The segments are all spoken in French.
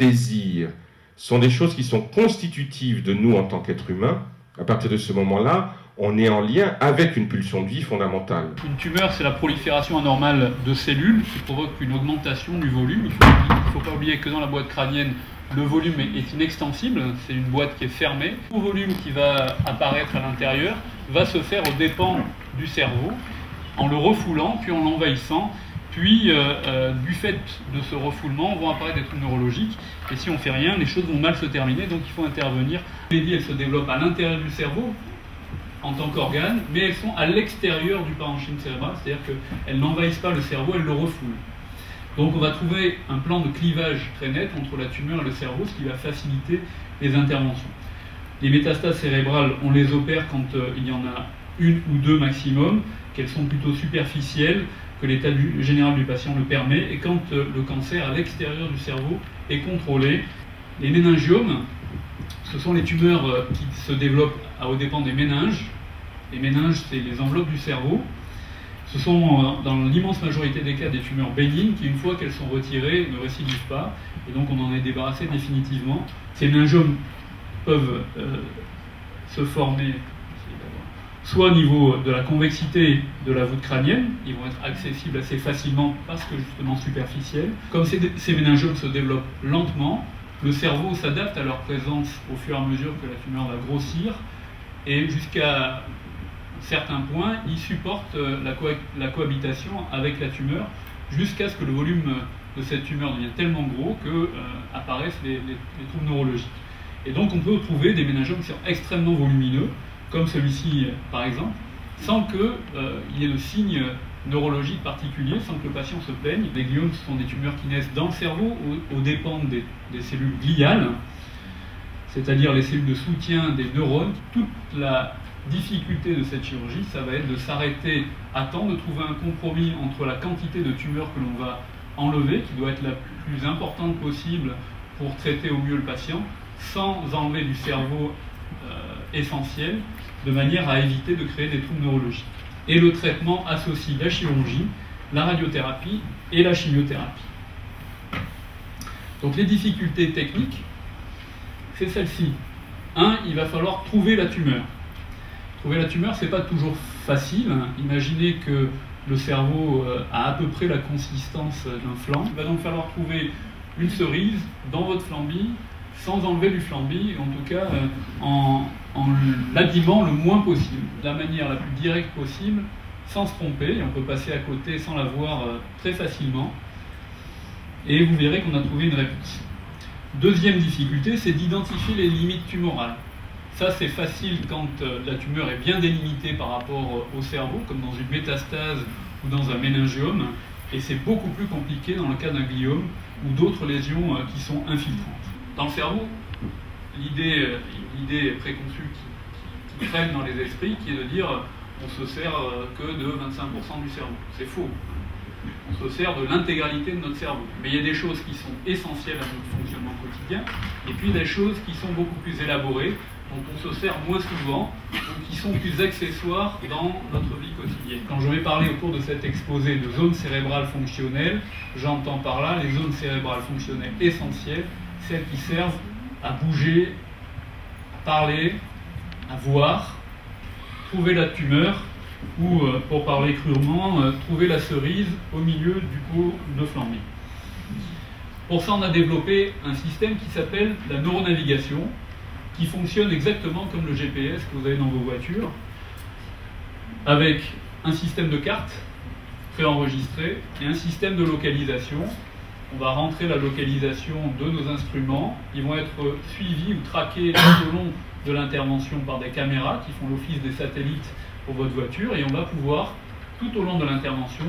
désir sont des choses qui sont constitutives de nous en tant qu'êtres humains, à partir de ce moment-là, on est en lien avec une pulsion de vie fondamentale. Une tumeur, c'est la prolifération anormale de cellules qui provoque une augmentation du volume. Il ne faut pas oublier que dans la boîte crânienne, le volume est inextensible, c'est une boîte qui est fermée. Tout volume qui va apparaître à l'intérieur va se faire aux dépens du cerveau, en le refoulant, puis en l'envahissant. Puis, du fait de ce refoulement, vont apparaître des troubles neurologiques. Et si on ne fait rien, les choses vont mal se terminer, donc il faut intervenir. Les maladies, elles se développent à l'intérieur du cerveau, en tant qu'organe, mais elles sont à l'extérieur du parenchyme cérébral, c'est-à-dire qu'elles n'envahissent pas le cerveau, elles le refoulent. Donc on va trouver un plan de clivage très net entre la tumeur et le cerveau, ce qui va faciliter les interventions. Les métastases cérébrales, on les opère quand il y en a une ou deux maximum, qu'elles sont plutôt superficielles, que l'état général du patient le permet, et quand le cancer à l'extérieur du cerveau est contrôlé. Les méningiomes, ce sont les tumeurs qui se développent aux dépens des méninges. Les méninges, c'est les enveloppes du cerveau. Ce sont, dans l'immense majorité des cas, des tumeurs bénignes qui, une fois qu'elles sont retirées, ne récidivent pas. Et donc, on en est débarrassé définitivement. Ces méningiomes peuvent se former soit au niveau de la convexité de la voûte crânienne, ils vont être accessibles assez facilement parce que justement superficiels. Comme ces méningiomes se développent lentement, le cerveau s'adapte à leur présence au fur et à mesure que la tumeur va grossir, et jusqu'à certains points, ils supportent la cohabitation avec la tumeur, jusqu'à ce que le volume de cette tumeur devienne tellement gros que apparaissent les troubles neurologiques. Et donc on peut trouver des méningiomes qui sont extrêmement volumineux, comme celui-ci par exemple, sans qu'il y ait de signe neurologique particulier, sans que le patient se plaigne. Les gliomes, ce sont des tumeurs qui naissent dans le cerveau, aux dépens des cellules gliales, c'est-à-dire les cellules de soutien des neurones. Toute la difficulté de cette chirurgie, ça va être de s'arrêter à temps, de trouver un compromis entre la quantité de tumeurs que l'on va enlever, qui doit être la plus importante possible pour traiter au mieux le patient, sans enlever du cerveau essentiel, de manière à éviter de créer des troubles neurologiques. Et le traitement associe la chirurgie, la radiothérapie et la chimiothérapie. Donc les difficultés techniques, c'est celle-ci. Il va falloir trouver la tumeur. Trouver la tumeur, c'est pas toujours facile. Imaginez que le cerveau a à peu près la consistance d'un flan. Il va donc falloir trouver une cerise dans votre flambie, sans enlever du flambi, en tout cas en l'abîmant le moins possible, de la manière la plus directe possible, sans se tromper, et on peut passer à côté sans la voir très facilement, et vous verrez qu'on a trouvé une réponse. Deuxième difficulté, c'est d'identifier les limites tumorales. Ça, c'est facile quand la tumeur est bien délimitée par rapport au cerveau, comme dans une métastase ou dans un méningiome, et c'est beaucoup plus compliqué dans le cas d'un gliome ou d'autres lésions qui sont infiltrantes. Dans le cerveau, l'idée préconçue qui traîne dans les esprits, qui est de dire on se sert que de 25% du cerveau. C'est faux. On se sert de l'intégralité de notre cerveau. Mais il y a des choses qui sont essentielles à notre fonctionnement quotidien, et puis des choses qui sont beaucoup plus élaborées, dont on se sert moins souvent, ou qui sont plus accessoires dans notre vie quotidienne. Quand je vais parler au cours de cet exposé de zones cérébrales fonctionnelles, j'entends par là les zones cérébrales fonctionnelles essentielles, celles qui servent à bouger, à parler, à voir, trouver la tumeur, ou, pour parler crûment, trouver la cerise au milieu du pot de flambie. Pour ça, on a développé un système qui s'appelle la neuronavigation, qui fonctionne exactement comme le GPS que vous avez dans vos voitures, avec un système de cartes préenregistré et un système de localisation. On va rentrer la localisation de nos instruments. Ils vont être suivis ou traqués tout au long de l'intervention par des caméras qui font l'office des satellites pour votre voiture, et on va pouvoir, tout au long de l'intervention,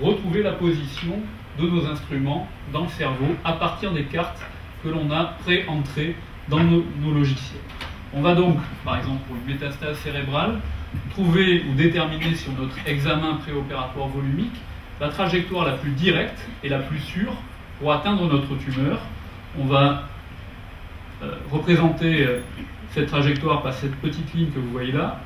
retrouver la position de nos instruments dans le cerveau à partir des cartes que l'on a pré-entrées dans nos logiciels. On va donc, par exemple pour une métastase cérébrale, trouver ou déterminer sur notre examen préopératoire volumique la trajectoire la plus directe et la plus sûre pour atteindre notre tumeur. On va représenter cette trajectoire par cette petite ligne que vous voyez là.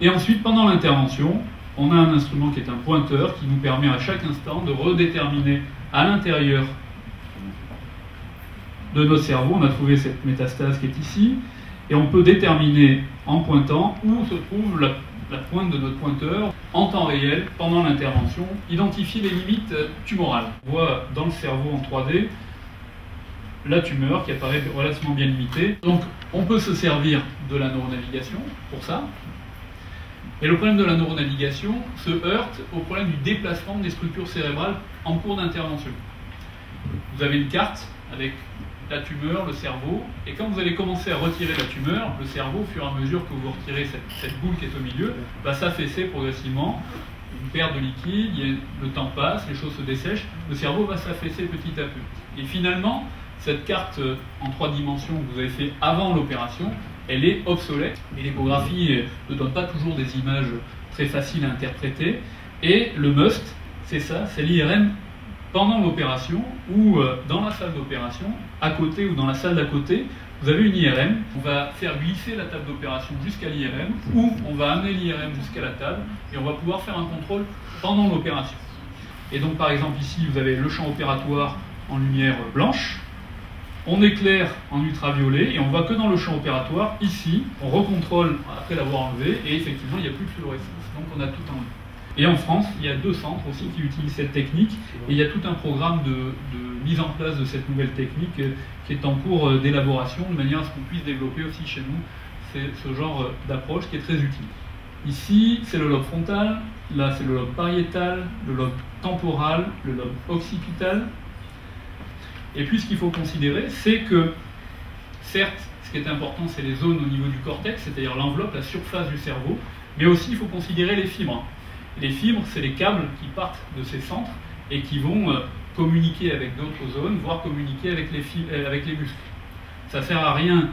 Et ensuite, pendant l'intervention, on a un instrument qui est un pointeur qui nous permet à chaque instant de redéterminer à l'intérieur de notre cerveau. On a trouvé cette métastase qui est ici, et on peut déterminer en pointant où se trouve la pointe de notre pointeur en temps réel pendant l'intervention, identifier les limites tumorales. On voit dans le cerveau en 3D la tumeur qui apparaît relativement bien limitée. Donc on peut se servir de la neuronavigation pour ça. Et le problème de la neuronavigation se heurte au problème du déplacement des structures cérébrales en cours d'intervention. Vous avez une carte avec la tumeur, le cerveau, et quand vous allez commencer à retirer la tumeur, le cerveau, au fur et à mesure que vous retirez cette boule qui est au milieu, va s'affaisser progressivement, une perte de liquide, le temps passe, les choses se dessèchent, le cerveau va s'affaisser petit à petit. Et finalement, cette carte en 3 dimensions que vous avez fait avant l'opération, elle est obsolète. Et l'échographie ne donne pas toujours des images très faciles à interpréter. Et le must, c'est ça, c'est l'IRM pendant l'opération ou dans la salle d'opération, à côté ou dans la salle d'à côté, vous avez une IRM. On va faire glisser la table d'opération jusqu'à l'IRM ou on va amener l'IRM jusqu'à la table et on va pouvoir faire un contrôle pendant l'opération. Et donc par exemple ici, vous avez le champ opératoire en lumière blanche. On éclaire en ultraviolet et on voit que dans le champ opératoire, ici, on recontrôle après l'avoir enlevé et effectivement il n'y a plus de fluorescence. Donc on a tout enlevé. Et en France, il y a 2 centres aussi qui utilisent cette technique et il y a tout un programme de mise en place de cette nouvelle technique qui est en cours d'élaboration de manière à ce qu'on puisse développer aussi chez nous ce genre d'approche qui est très utile. Ici, c'est le lobe frontal, là c'est le lobe pariétal, le lobe temporal, le lobe occipital. Et puis ce qu'il faut considérer, c'est que, certes, ce qui est important, c'est les zones au niveau du cortex, c'est-à-dire l'enveloppe, la surface du cerveau, mais aussi il faut considérer les fibres. Les fibres, c'est les câbles qui partent de ces centres et qui vont communiquer avec d'autres zones, voire communiquer avec les muscles. Ça ne sert à rien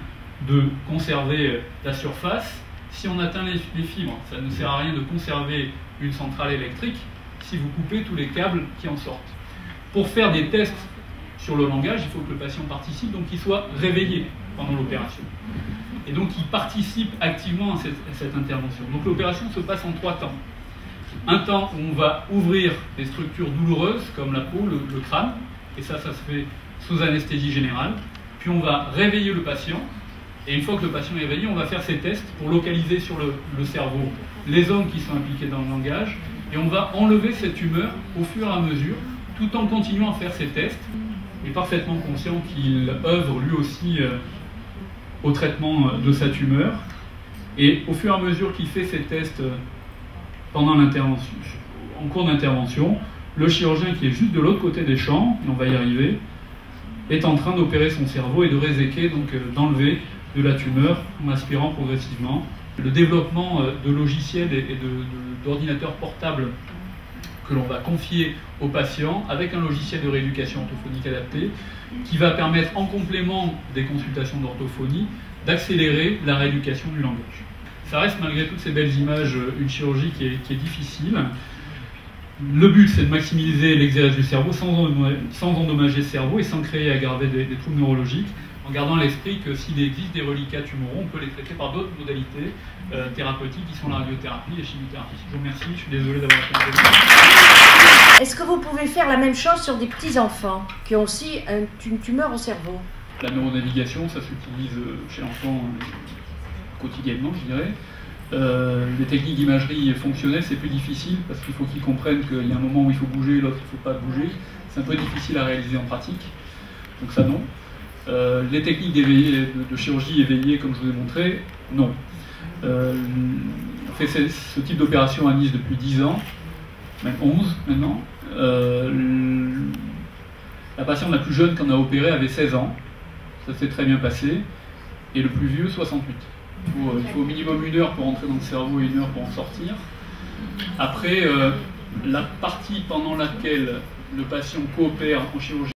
de conserver la surface si on atteint les fibres. Ça ne sert à rien de conserver une centrale électrique si vous coupez tous les câbles qui en sortent. Pour faire des tests sur le langage, il faut que le patient participe, donc qu'il soit réveillé pendant l'opération. Et donc il participe activement à cette intervention. Donc l'opération se passe en 3 temps. Un temps où on va ouvrir des structures douloureuses comme la peau, le crâne, et ça se fait sous anesthésie générale. Puis on va réveiller le patient, et une fois que le patient est réveillé, on va faire ces tests pour localiser sur le cerveau les zones qui sont impliquées dans le langage, et on va enlever cette tumeur au fur et à mesure, tout en continuant à faire ces tests. Il est parfaitement conscient qu'il œuvre lui aussi au traitement de sa tumeur. Et au fur et à mesure qu'il fait ces tests pendant l'intervention, en cours d'intervention, le chirurgien qui est juste de l'autre côté des champs, et on va y arriver, est en train d'opérer son cerveau et de réséquer, donc d'enlever de la tumeur en aspirant progressivement. Le développement de logiciels et d'ordinateurs portables que l'on va confier aux patients avec un logiciel de rééducation orthophonique adapté qui va permettre, en complément des consultations d'orthophonie, d'accélérer la rééducation du langage. Ça reste, malgré toutes ces belles images, une chirurgie qui est difficile. Le but, c'est de maximiser l'exérèse du cerveau sans endommager le cerveau et sans créer et aggraver des troubles neurologiques, en gardant à l'esprit que s'il existe des reliquats tumoraux, on peut les traiter par d'autres modalités thérapeutiques qui sont la radiothérapie et la chimiothérapie. Je vous remercie, je suis désolé d'avoir fait. Est-ce que vous pouvez faire la même chose sur des petits-enfants qui ont aussi une tumeur au cerveau? La neuronavigation, ça s'utilise chez l'enfant quotidiennement, je dirais. Les techniques d'imagerie fonctionnelle, c'est plus difficile parce qu'il faut qu'ils comprennent qu'il y a un moment où il faut bouger, l'autre il ne faut pas bouger. C'est un peu difficile à réaliser en pratique, donc ça non. Les techniques de chirurgie éveillée, comme je vous ai montré, non. On fait ce type d'opération à Nice depuis 10 ans, même 11 maintenant. La patiente la plus jeune qu'on a opérée avait 16 ans, ça s'est très bien passé, et le plus vieux 68. Il faut au minimum 1 heure pour entrer dans le cerveau et 1 heure pour en sortir. Après, la partie pendant laquelle le patient coopère en chirurgie